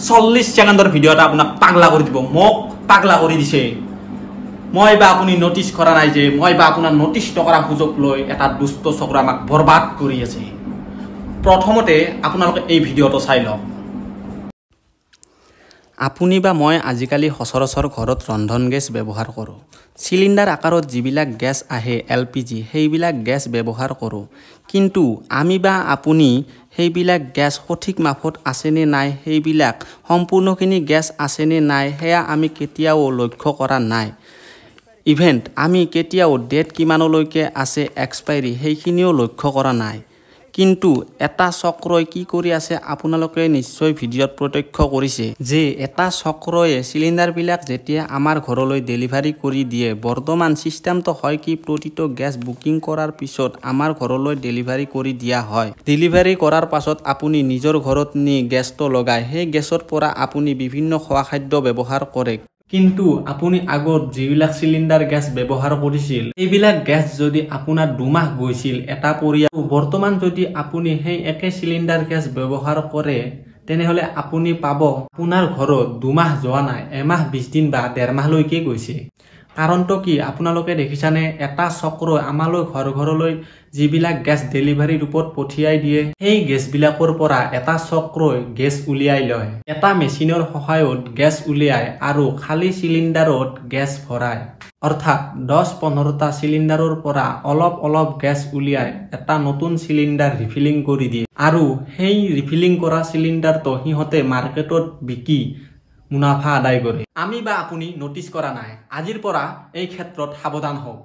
40 সেকেন্ডৰ video এটা আপোনাক পাগলা কৰি দিব মোক পাগলা কৰি দিছে মই বা আপুনি নোটিস কৰা নাই যে মই বা আপোনাৰ নোটিস কৰা সুযোগ লৈ এটা দুষ্ট চক্ৰ আমাক বৰবাদ কৰি আছে প্ৰথমতে আপোনালোকে এই ভিডিওটো চাই লওক আপুনি বা মই আজিকালি সচৰাচৰ ঘৰত ৰন্ধন গেছ ব্যৱহাৰ কৰোঁ সিলিন্ডাৰ আকাৰত যিবিলাক গেছ আহে এলপিজি সেইবিলাক গেছ ব্যৱহাৰ কৰোঁ কিন্তু আমি বা আপুনি সেইবিলাক গেছ সঠিক মাপত আছে নে নাই সেইবিলাক সম্পূৰ্ণখিনি গেছ আছে নে নাই হেয়া আমি কেতিয়াও লক্ষ্য কৰা নাই ইভেন্ট আমি কেতিয়াও ডেট কিমানলৈকে আছে এক্সপায়াৰি সেইখিনিও লক্ষ্য কৰা নাই কিন্তু এটা চক্ৰই কি কৰি আছে আপোনালোকে নিশ্চয় ভিডিওত প্ৰত্যক্ষ কৰিছে যে এটা চক্ৰয়ে সিলিন্ডাৰবিলাক যেতিয়া আমাৰ ঘৰলৈ ডেলিভাৰী কৰি দিয়ে বৰ্তমান সিস্টেমটো হয় কি প্ৰতিটো গ্যাস বুকিং কৰাৰ পিছত আমাৰ ঘৰলৈ ডেলিভাৰী কৰি দিয়া হয় ডেলিভাৰী কৰাৰ পাছত আপুনি নিজৰ ঘৰত নি গ্যাসটো লগায় সেই গ্যাসৰ পৰা আপুনি বিভিন্ন খোৱা খাদ্য ব্যৱহাৰ কৰে কিন্তু আপুনি আগত যিবিলাক সিলিন্ডাৰ গ্যাস ব্যৱহাৰ কৰিছিল এইবিলাক গ্যাস যদি আপোনাৰ দুমাহ গৈছিল এটা পৰিয়াল বৰ্তমান যদি আপুনি সেই একে সিলিন্ডাৰ গ্যাস ব্যৱহাৰ কৰে তেনেহলে আপুনি পাব আপোনাৰ ঘৰত দুমাহ যোৱা নাই এমাহ 20 দিন বা ডেৰ মাহলৈকে গৈছে কাৰণটো কি আপোনালোকে দেখিছানে এটা চক্ৰ আমালৈ ঘৰলৈ যিবিলাক গ্যাস ডেলিভাৰী ৰূপত পঠিয়াই দিয়ে সেই গ্যাসবিলাকৰ পৰা এটা চক্ৰই গ্যাস উলিয়াই লয় এটা মেচিনৰ সহায়ত গ্যাস উলিয়াই আৰু খালি সিলিন্ডাৰত গ্যাস ভৰাই অৰ্থাৎ 10-15টা সিলিন্ডাৰৰ পৰা অলপ গ্যাস উলিয়াই এটা নতুন সিলিন্ডাৰ ৰিফিলিং কৰি দিয়ে আৰু সেই ৰিফিলিং কৰা সিলিন্ডাৰটো হিহতে মাৰ্কেটত বিকি মুনাফা আদায় কৰে আমি বা আপুনি নোটিস কৰা নাই আজিৰ পৰা এই ক্ষেত্ৰত সাৱধান হওক